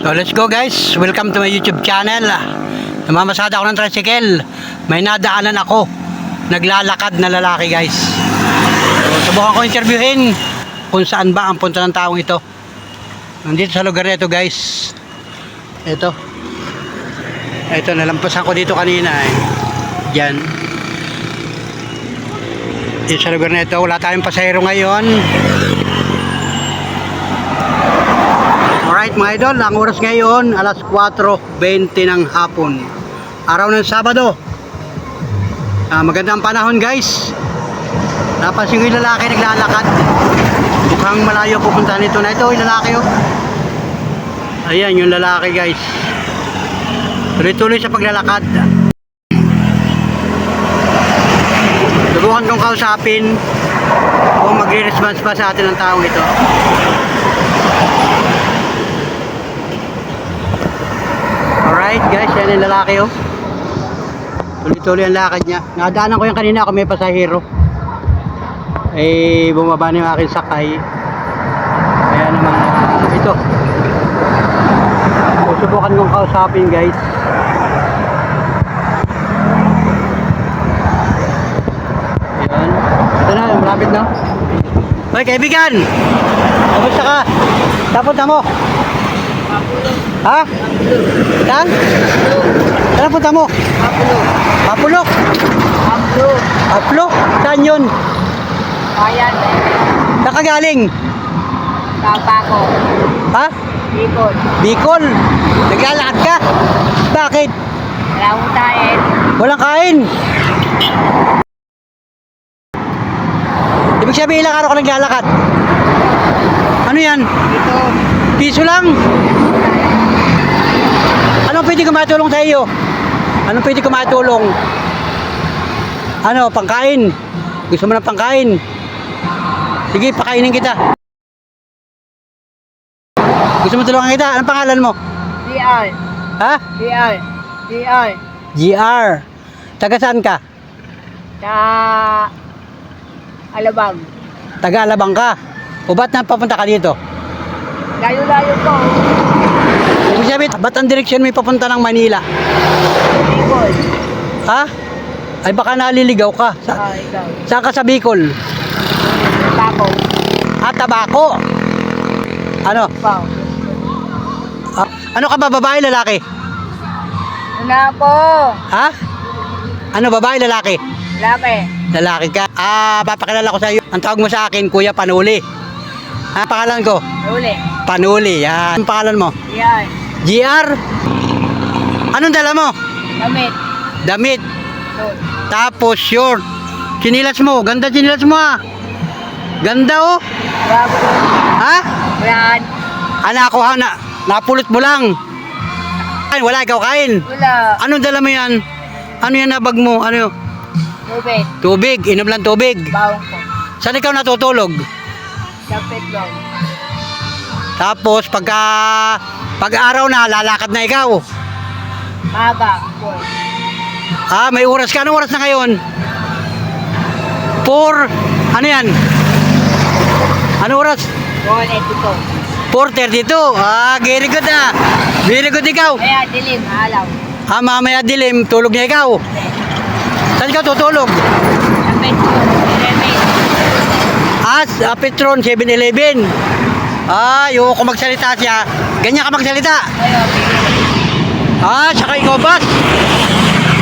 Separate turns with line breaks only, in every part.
So let's go guys, welcome to my YouTube channel. Namamasada ako ng tricycle. May nadaanan ako, naglalakad na lalaki guys. So subukan ko interviewin kung saan ba ang punta ng taong ito. Nandito sa lugar na ito guys. Ito, nalampasan ko dito kanina Diyan. Dito sa lugar na ito, wala tayong pasahero ngayon. Alright mga idol, ang oras ngayon alas 4:20 ng hapon, araw ng Sabado. Maganda ang panahon guys. Napansin ko yung lalaki naglalakad. Mukhang malayo pupunta nito na ito. Yung lalaki Ayan yung lalaki guys. Tuloy-tuloy sa paglalakad. Subukan kong kausapin kung magre-response pa sa atin ang taong ito. Alright guys, yan yung lalaki Tuloy-tuloy ang lakad niya. Nadaanan ko yung kanina ako may pasahero. Bumaba na yung aking sakay. Kaya naman ito. Susubukan kong kausapin guys. Ayan. Ito na, malapit na. Hoy kaibigan! Kamusta ka? Tapunta mo? Ha? Saan? Saan punta mo? Mapulok. Mapulok? Saan yun?
Bayan.
Saan ka galing?
Tapako.
Ha?
Bicol.
Bicol? Naglalakad ka? Bakit?
Wala akong kain.
Walang kain? Ibig sabihin ilang araw ka naglalakad? Ano yan?
Dito.
Piso lang? Anong pwede ko matulong sa iyo? Anong pwede ko matulong? Ano, pangkain? Gusto mo ng pangkain? Sige, pakainin kita. Gusto mo tulungan kita? Anong pangalan mo?
DR.
Ha?
DR. DR.
GR. Taga saan ka?
Sa Alabang.
Taga Alabang ka. O ba't napapunta ka dito?
Layo-layo ko.
Ibig sabihin, ba't ang direksyon may papunta ng Manila?
Bicol.
Ha? Ay baka naliligaw ka.
Ikaw.
Saan ka sa Bicol?
Tapako.
Tabako. Ano?
Wow.
Ano ka ba, babae, lalaki?
Una po.
Ha? Ano, babae, lalaki?
Laki.
Lalaki ka. Papakilala ko sa iyo. Ang tawag mo sa akin, Kuya Panuli. Ang pangalan ko?
Uli.
Panuli, yan. Ang pangalan mo?
Yan.
GR? Anong dala mo?
Damit.
Damit.
Doon.
Tapos short. Chinilas mo. Ganda chinilas mo Ganda
Bago.
Ha?
Brand.
Anak ko napulot mo lang. Ay, wala ikaw kain.
Wala.
Anong dala mo yan? Ano yan na bag mo? Ano?
Tubig.
Tubig. Inom lang tubig.
Bawang ko.
Saan ikaw natutulog?
Lapit lang.
Tapos pag-araw na lalakad na ikaw.
Maga. Po.
May oras ka. Anong oras na ngayon? 4. Ano yan? Anong oras?
182.
4:32. Very good Very good ikaw.
Kaya dilim. Alaw.
Mamaya dilim, tulog na ikaw. Saan ikaw tutulog?
Lapit ko. 11.
Petron 7-Eleven. Yung kung magsalita siya, ganyan ka magsalita.
Ayaw.
Sakay ikaw bus.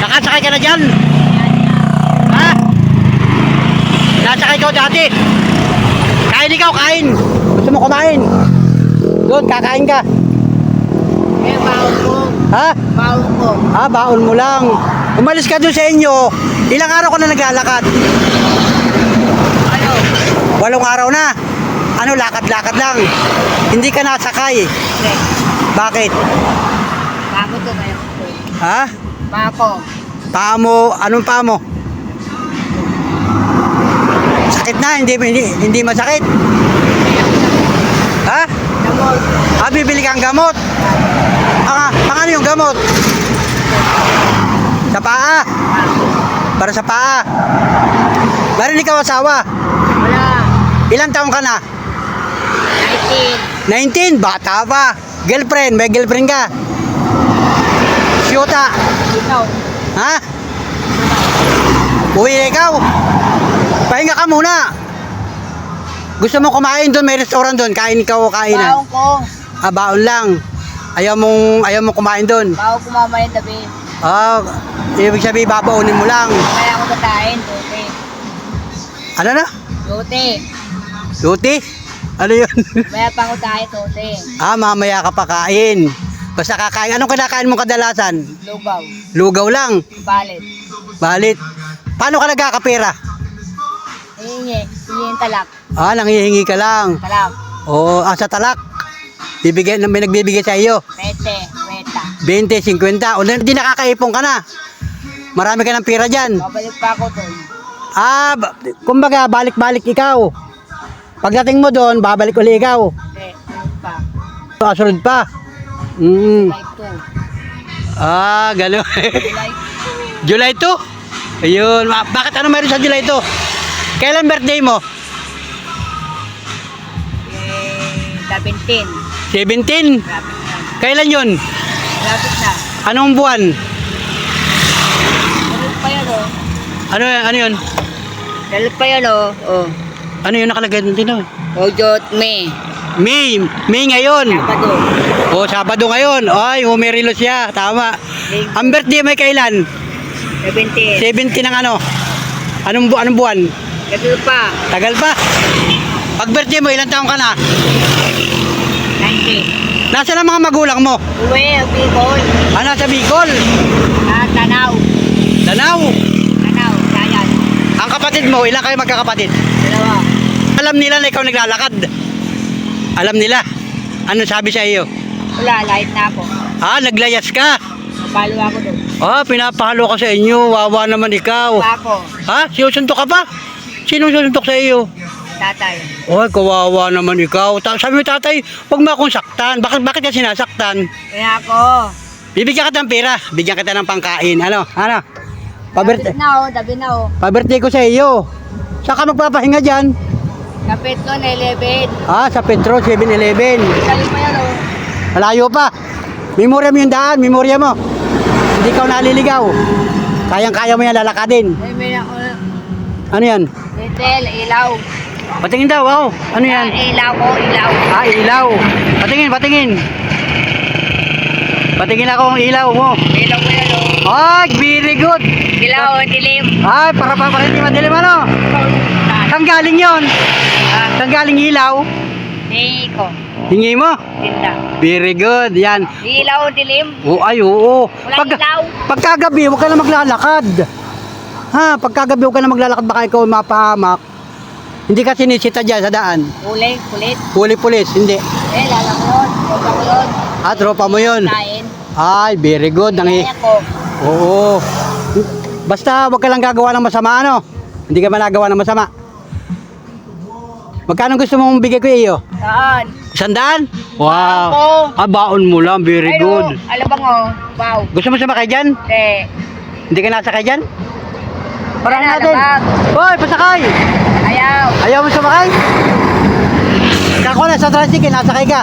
Nakasakay ka na dyan. Ha? Nasakay ikaw dati. Kain ikaw, kain. Gusto mo kumain? Doon, kakain ka.
Baon ko.
Ha?
Baon ko.
Baon mo lang. Umalis ka doon sa inyo. Ilang araw ka na naglalakad?
Ano?
8 araw na. Ano, lakad-lakad lang. Hindi ka nasakay.
Okay.
Bakit?
Bago to kayo.
Ha?
Bako.
Paa mo, anong paa mo? Sakit na, hindi masakit. Ha?
Gamot.
Bibili kang gamot. Ano yung gamot? Sa paa. Para sa paa. Meron ikaw asawa?
Wala.
Ilang taong ka na?
19.
19, bata pa. Girlfriend, may girlfriend ka? Syuta.
Ikaw.
Ha? Uwi na ikaw. Pahinga ka muna. Gusto mo kumain doon, may restaurant doon, kain ikaw o kainan.
Baong ko.
Ah, baon lang. Ayaw mong kumain doon.
Baong ko mamaya tabi.
Ah, ibig sabihin babaunin mo lang.
Kaya ako tatain. Tuti.
Ano na?
Tuti.
Luti? Ano yun?
Maya pang tayo tuti.
Ah, mamaya ka pa kain. Basta kakain. Anong kinakain mo kadalasan?
Lugaw.
Lugaw lang.
Balit.
Balit. Paano ka nagkakapera?
Hihingi. Hihingi talak.
Ah, nanghihingi ka lang.
Talak.
Oo, sa talak. May nagbibigay sa iyo.
Pete. Weta.
20, 50. O, hindi nakakaipon ka na. Marami ka ng pera dyan.
Babalik pa ako doon.
Ah, kumbaga, balik-balik ikaw. Pagdating mo doon, babalik uli ikaw.
Hindi. Sunod pa.
Kasunod pa. Mm.
July 2.
Ah, gano'n.
July 2.
July 2? Ayun. Bakit ano meron sa July 2? Kailan birthday mo?
17.
17?
Lapit na.
Kailan yun?
Lapit na.
Anong buwan?
Dalit pa yan o.
Ano yun?
Dalit pa yan o. Oh.
Ano yun nakalagay doon? Tino?
Ojot me.
May ngayon.
Sabado.
O, Sabado ngayon. Ay, umirilo siya. Tama. Ang birthday may kailan?
17.
17 ng ano? Anong buwan?
Dalit pa.
Tagal pa. Pag birthday mo, ilang taong ka na?
90.
Nasaan ang mga magulang mo?
Uwe, Bicol.
Ah, nasa Bicol.
Tanaw.
Danau.
Tanaw. Dayan.
Ang kapatid mo, ilang kayo magkakapatid?
Dalawa.
Alam nila na ikaw naglalakad. Alam nila. Ano sabi sa iyo?
Wala, light na ako.
Ah, naglayas ka.
Napalo ako doon.
Ah, pinapahalo ka sa inyo. Wawa naman ikaw.
Pa ako.
Ha? Sinusuntok ka pa? Sinong susuntok sa iyo?
Tatay.
Oh, kawawa naman ikaw. Sabi mo tatay, huwag mo akong saktan. Bakit ka sinasaktan?
Kaya ako.
Bibigyan kita ng pera. Bigyan kita ng pangkain. Ano?
Dabi na o. Dabi na o.
Pa-birthday ko sa iyo. Saan ka magpapahinga dyan?
Kapit ko na 11.
Ah, sa Petro 7-Eleven.
Salit pa yan o.
Malayo pa. Memorya mo yung daan. Memorya mo. Hindi ka naliligaw. Kayang-kaya mo yan lalakadin.
Ay, may ako.
Ano yan?
Litel, ilaw.
Patingin daw. Wow. Ano yan?
Ilaw ko, ilaw.
Ah, ilaw. Patingin. Patingin ako ang ilaw mo.
Ilaw ko yan o.
Ay, very good.
Ilaw, dilim.
Ay, para hindi madilim ano. Saan galing yon? Saan galing ilaw?
Hindi ko.
Hingi mo?
Tinda.
Very good. Yan.
Ilaw, dilim.
Oo.
Walang ilaw.
Pagkagabi, huwag ka na maglalakad. Ha, pagkagabi huwag ka na maglalakad, baka ikaw mapahamak. Hindi ka sinisita dyan sa daan.
Kulay, kulit.
Huli pulis, hindi.
Lala ko yun. Tropa ko yun.
Ah, tropa mo yun.
Kain.
Ay, very good.
Kaya ko.
Oo. Basta huwag ka lang gagawa ng masama, ano? Hindi ka managawa ng masama. Magkano gusto mong bigay ko iyo?
Saan?
100? Wow. Ah, baon mo lang. Very good.
Alabang o. Wow.
Gusto mo sumakay dyan? Hindi ka nasakay dyan? Parang natin. Hoy, pasakay!
Ayaw.
Ayaw mo sumakay? Kako na sa tricycle, nasakay ka.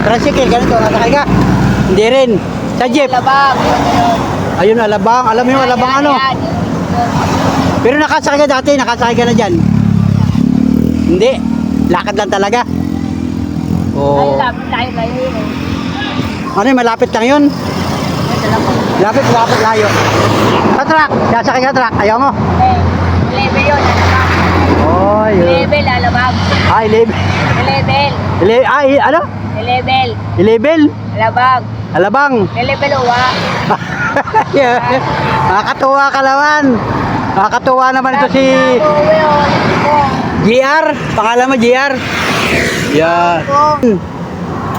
Tricycle, ganito, nasakay ka. Hindi rin. Sa jeep.
Alabang.
Ayun, alabang. Alam mo yung alabang ano? Pero nakasakay ka dati, nakasakay ka na dyan. Hindi. Lakad lang talaga.
Ay,
Oh.
lapit tayo kayo yun eh.
Ano yung malapit lang yun?
Ay, dala ko.
Lapit, layo. Sa truck. Nasakay ka truck. Ayaw mo.
Level yun, alabang.
Oh, yun.
Level, alabang.
Ay, level.
Level.
Ano?
Level.
Level.
Alabang.
Alabang.
Level uwa.
Nakakatuwa ka naman. Nakakatuwa naman ito si GR. Pangalan mo GR? Yan.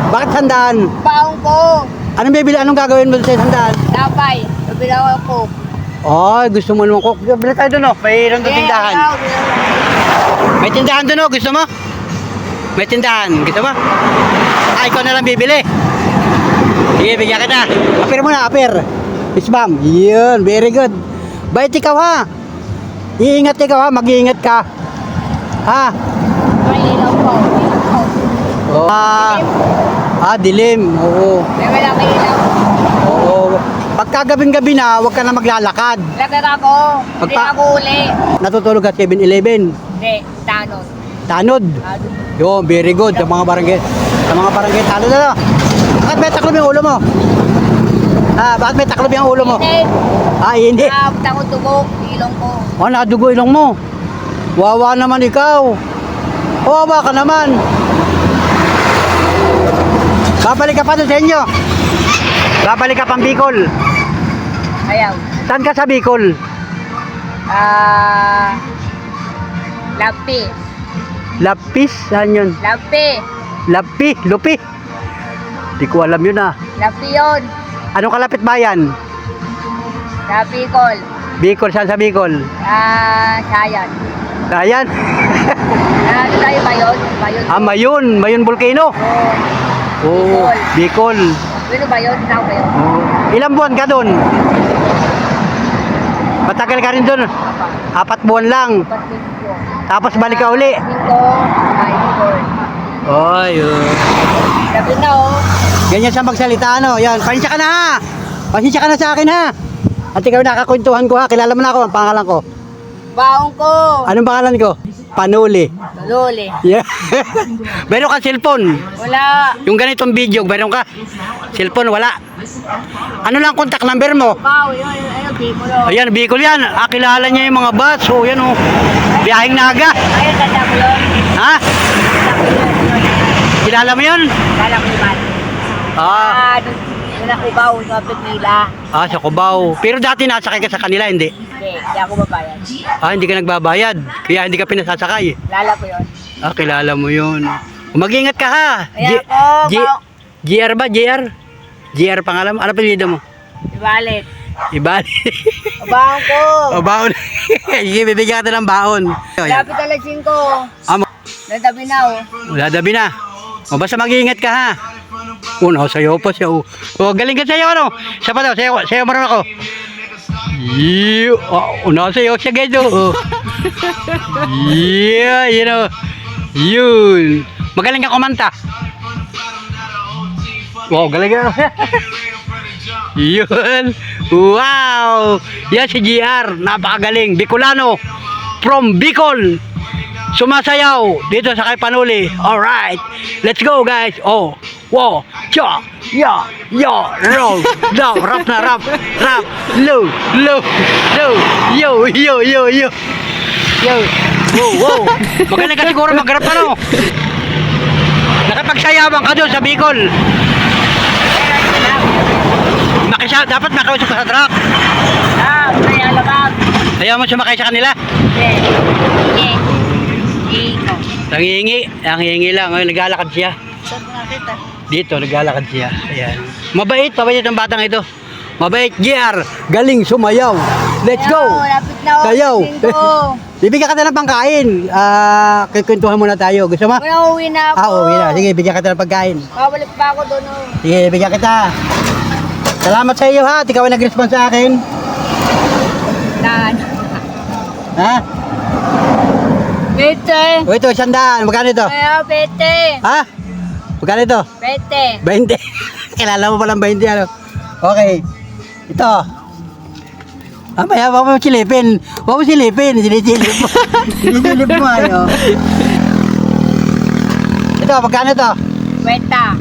Bakit sandaan?
Baong ko.
Anong bibili? Anong gagawin mo sa sandaan?
Tapay. Nabilaw ako.
Ay, gusto mo naman coke. Bili tayo doon, oh. May ilang tindahan. May tindahan doon, oh. Gusto mo? May tindahan. Gusto mo? Ay, ikaw na lang bibili. Sige, bigyan kita. Apir mo na, apir. Isbam. Yun, very good. Bait ikaw, ha? Iingat ikaw, ha? Mag-iingat ka. Ha?
Ay, ilaw ko. Ilaw ko.
Oh. Dilim. Oo.
May malaki ilaw.
Oo. Pagka gabing-gabi na, huwag ka na maglalakad.
Lagat ako. Hindi
Pagpa-
ako uli.
Natutulog ka 7-Eleven.
Hindi, tanong.
Tanod. Yo, very good. Sa mga barangay. Sa mga barangay, tanod na. Bakit may taklob yung ulo mo? Bakit may taklob yung ulo mo?
Hindi.
Hindi.
Nakapit ako dugo, ilong ko.
Nakadugo ilong mo. Wawa naman ikaw. Wawa ka naman. Babalik ka pa doon sa inyo. Babalik ka pang Bicol.
Ayaw.
Saan ka sa Bicol?
Lampi.
Lapis? Saan yun?
Lampi.
Lapi? Lupi? Di ko alam yun ah.
Lampi yun.
Anong kalapit bayan?
Napikol.
Bicol, saan sa Bicol?
Sayan.
Ayan.
Ano tayo Mayon? Mayon.
Mayon. Mayon Volcano. Oo. Bicol.
Ano ba yun? Saan ba yun?
Ilang buwan ka doon? Matagal ka rin doon? 4 buwan lang.
Patinko.
Tapos balik ka uli.
Patinko. Patinko.
Oy.
Sabi na oh.
Ganyan siya magsalita ano. Yan. Pasensya ka na ha. Pasensya ka na sa akin ha. At ikaw nakakwentuhan ko ha. Kilala mo na ako. Ang pangalan ko.
Baong ko.
Anong pangalan ko? Panuli.
Luli.
Yeah. Meron ka cellphone.
Wala.
Yung ganitong video, meron ka. Cellphone, wala. Ano lang contact number mo?
Bao, yun. Ayun, Bicol oh.
Ayan, Bicol yan. Kilala niya yung mga bus. Oh, yan oh. Biyaheng Naga.
Ayun, tanda mo yun.
Ha? Kilala mo yun?
Kala ko naman. Doon ako baw sa Pagila.
Sa Cubao. Pero dati nasakay ka sa kanila, hindi?
Hindi ako babayan.
Hindi ka nagbabayad. Kaya hindi ka pinasasakay.
Lala ko yun.
Kilala mo yun. Mag-ingat ka ha.
Kaya ako, bao.
GR ba? GR? GR pangalan mo? Ano apelyido mo?
Ibalit.
Ibali.
Baong ko.
Baon. Sige, bibigyan ka ng baon.
Lapit alas 5.
Amo.
Natabi na oh.
Dadabi na. Basta mag-iingat ka ha. Sayo pa siya. Galing ka sayo ano? Siya pa daw, sayo mo rin ako. Sayo siya guys. Yun. Magaling ka kumanta. Wow, galing ka. Yun. Wow. Yan si GR. Napakagaling. Bicolano. From Bicol. Sumasayaw dito sa kay Panuli. Alright. Let's go guys. Wow. Cha. Ya. Roll. Down. Rap na rap. Rap. Low. Yo. Wow. Magaling ka siguro mag-rap ano. Nakapagsayawan ka doon sa Bicol. Dapat makausap ka sa truck.
May alabang.
Ayaw mo sumakay sa kanila?
Hindi.
Nangihingi lang. Naglalakad siya.
Saan mo nakita?
Dito, naglalakad siya. Ayan. Mabait ang batang ito. Mabait. GR, galing sumayaw. Let's go.
Lapit na
Sayaw.
ako.
Bibigyan ka na ng pangkain. Kikwentuhan muna tayo. Gusto mo?
Wala, uwi na ako.
Uwi na. Sige, bigyan kita ng pagkain.
Babalik pa ako doon oh.
Sige, bigyan kita. Salamat sa iyo ha. At ikaw ay nag-response sa akin.
Daan.
Ha?
Bete.
O ito, 100. Magkano ito?
Kaya bete.
Ha? Magkano ito?
Bete.
20. Kilala mo palang 20 ano? Okay. Ito. Maya, wag mo silipin. Wag mo silipin. Sinisilip mo. Sinisilip mo ano. Ito, magkano ito?
Kwenta.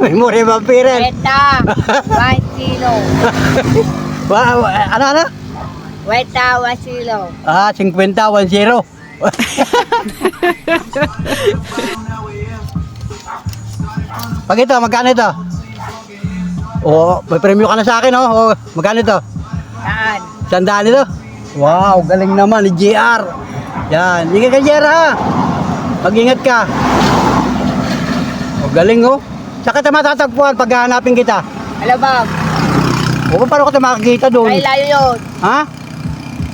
Memory vampire.
Kwenta. 1 kilo.
Ano?
Kwenta, 1 kilo.
50, 1-0. Pag ito, magkano ito? May premyo ka na sa akin, magkano ito?
Saan?
100 ito? Wow, galing naman ni JR. Yan, ingat ka JR ha. Mag-ingat ka. Galing Saan kita matatagpuan pag hahanapin kita?
Alabang.
Paano ka makakita doon?
Ay, layo yun.
Ha?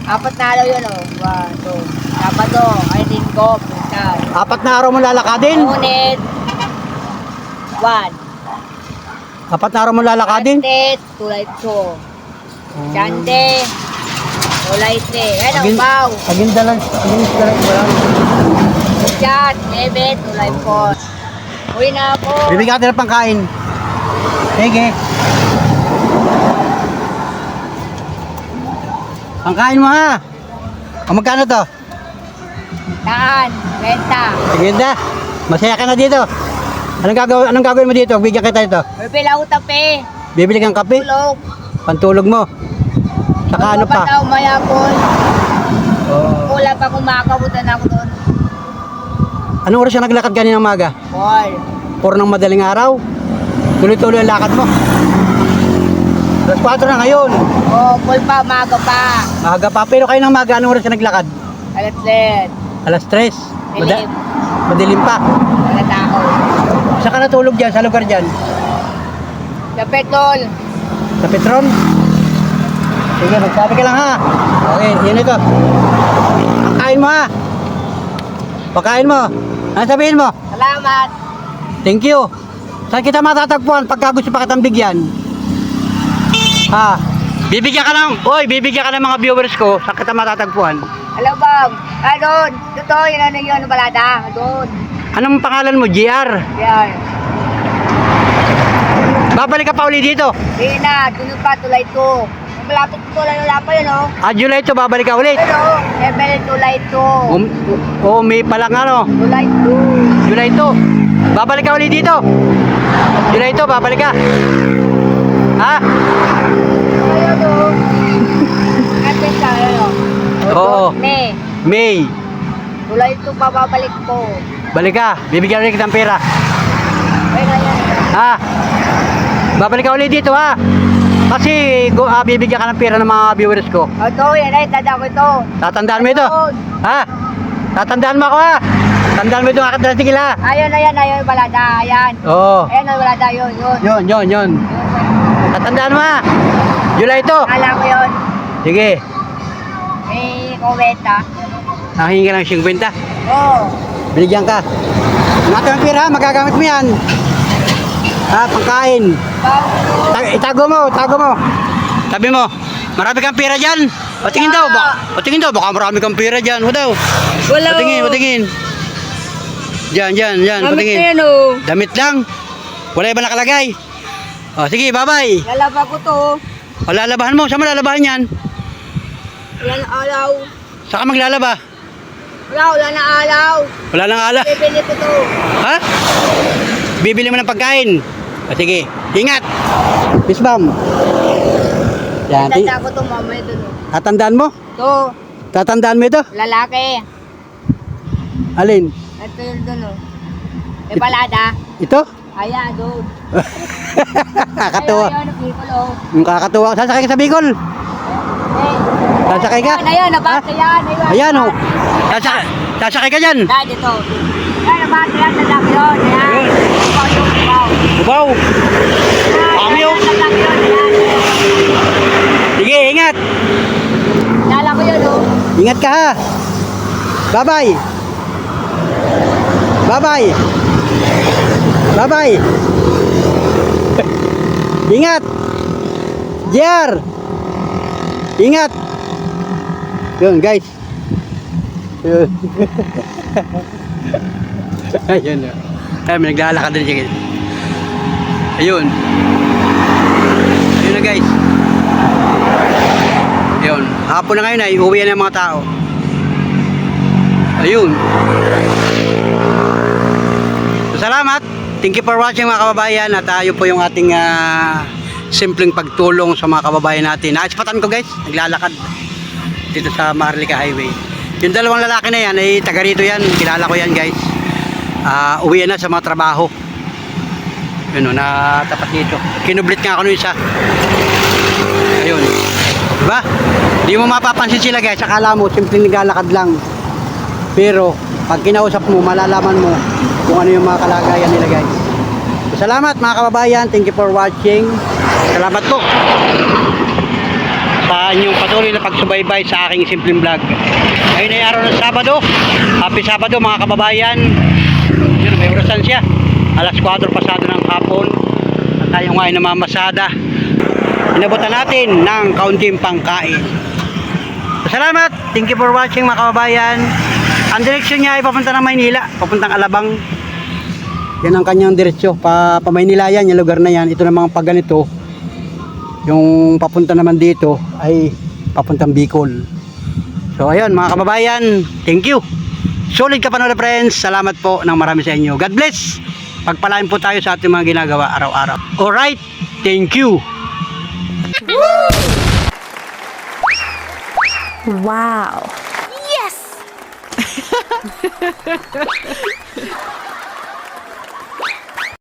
4 na araw yun 1, 2. Sabado, ay linggo, punta.
4 na araw mo lalakadin?
Ngunit, 1.
4 na araw mo lalakadin?
Monday, tulay 2. Sunday, tulay 3. Ano, baw.
Agindalan.
Diyan, 11, tulay 4. Uwi na ako.
Bibigyan ka ng pangkain. Sige. Pangkain mo ha. O magkano to?
Daan. Benta.
Sige na. Masaya ka na dito. Anong gagawin mo dito? Bigyan kita ito.
Bibila ko tape.
Bibili kang kape?
Tulog.
Pantulog mo. Saka ano pa?
Pagkataw mayapon.
Oh.
Wala pa kumakabutan ako doon.
Anong oras ka naglakad kanina umaga?
Paul.
4 ng madaling araw? Tuloy-tuloy ang lakad mo. Alas 4 na ngayon.
Oh, full pa, maga pa.
Maaga pa. Pero kayo ng maga, anong oras ka naglakad?
Alas din.
Alas 3.
Dilim.
Madilim pa.
Wala tao.
Saan ka natulog dyan? Sa lugar dyan?
Sa petrol.
Sa Petron? Sige, magsabi ka lang ha. Okay, yun ito. Pakain mo ha. Pakain mo. Ano sabihin mo?
Salamat.
Thank you. Saan kita matatagpuan pagka gusto pa kitang bigyan? Ha? Bibigyan ka ng, bibigyan ka ng mga viewers ko. Saan kita matatagpuan?
Hello, bang. Ah, doon. Totoo, yun ano balada. Doon.
Anong pangalan mo? GR?
Yan.
Babalik ka pa uli dito.
Hindi na, doon pa, tulay to. Malapit ko wala pa yun, oh.
July 2, babalik ka ulit.
Pero, Ebel, tulay to.
May palang ano.
Tulay to.
July 2. Babalik ka ulit dito. July 2, babalik ka. Ha?
Ayun, oh. Atin ka, ayun, oh.
Oo.
May.
May.
Tulay to, babalik ko.
Balik ka. Bibigyan rin kita ng pera.
Ayun na yan.
Ha? Babalik ka ulit dito ha. Kasi bibigyan ka ng pera ng mga viewers ko.
Ito, yan ay, tanda ko ito.
Tatandaan mo ito.
Ayun.
Ha? Tatandaan mo ako ha. Tandaan mo itong akad na sigila.
Ayun na yan, ayun, balada. Ayan.
Oo.
Ayan, ay, balada, yun, yun.
Yun. Tatandaan mo ha. July 2.
Alam ko yun.
Sige.
May kuweta.
Nakahingi ka ng 50.
Oo.
Binigyan ka. Natin ang pera ha. Magagamit mo yan. Ha? Pangkain. Itago mo. Sabi mo, marami kang pera dyan. Patingin daw, baka marami kang pera dyan. O daw.
Wala.
Patingin. Dyan,
Damit
patingin.
na yan, oh.
Damit lang. Wala iba nakalagay. O, sige, bye-bye.
Lalaba ko to.
O, lalabahan mo. Saan mo lalabahan yan?
Wala na alaw.
Saan ka maglalaba?
Wala na alaw.
Wala nang ala.
Bibili ko to.
Ha? Bibili mo ng pagkain. O, sige. Ingat. Miss Bam. Yan.
Tanda ko to, mamaya dun. Oh.
Tatandaan mo?
To,
Tatandaan mo ito?
lalaki.
Alin?
Ito yun dun, oh. May balada.
Ito?
Ayan, doon.
Kakatuwa.
Ayun, people, oh.
Yung kakatuwa. Sasakay ka sa Bicol? Sasakay ka?
Ayun, nabasa yan.
Ayan o. Sasakay ka dyan.
Dahil dito. Ayun, nabasa yan. Lalaki yun. Ayan. Ubaw yung ubaw.
Ubaw. Kami o.
Ayan, lalaki yun. Ayan.
Sige, ingat.
Lala ko yun, oh.
Ingat ka ha. Bye-bye. Bye-bye. Bye-bye. Ingat. JR. Ingat. Yun guys. Yun. Ayun na. Ay, may naglalakad din siya. Ayun. Ayun na guys. Ayun. Hapon na ngayon ay uwi na yung mga tao. Ayun. So, salamat. Thank you for watching mga kababayan. At yun po yung ating simpleng pagtulong sa mga kababayan natin. Naispatan ko guys. Naglalakad dito sa Maharlika Highway. Yung dalawang lalaki na yan ay taga rito yan. Kilala ko yan guys. Uwi na sa mga trabaho. Yun o, natapat dito. Kinublit nga ako nung isa. Ayun. Diba? Di mo mapapansin sila guys. Akala mo, simpleng naglalakad lang. Pero, pag kinausap mo, malalaman mo kung ano yung mga kalagayan nila guys. So, salamat mga kababayan. Thank you for watching. Salamat po sa inyong patuloy na pagsubaybay sa aking simpleng vlog. Ngayon ay araw ng Sabado. Happy Sabado mga kababayan. Yun, may orasan siya. Alas 4 pasado ng hapon. At tayo nga ay namamasada. Inabutan natin ng kaunting pangkain. So, salamat. Thank you for watching mga kababayan. Ang direksyon niya ay papunta ng Maynila. Papuntang Alabang. Yan ang kanyang diretsyo. Pa Maynila yan, yung lugar na yan. Ito namang pag ganito, yung papunta naman dito ay papuntang Bicol. So ayun mga kababayan, thank you. Solid ka panood friends. Salamat po ng marami sa inyo. God bless. Pagpalain po tayo sa ating mga ginagawa araw-araw. Alright, thank you.
Wow. Yes!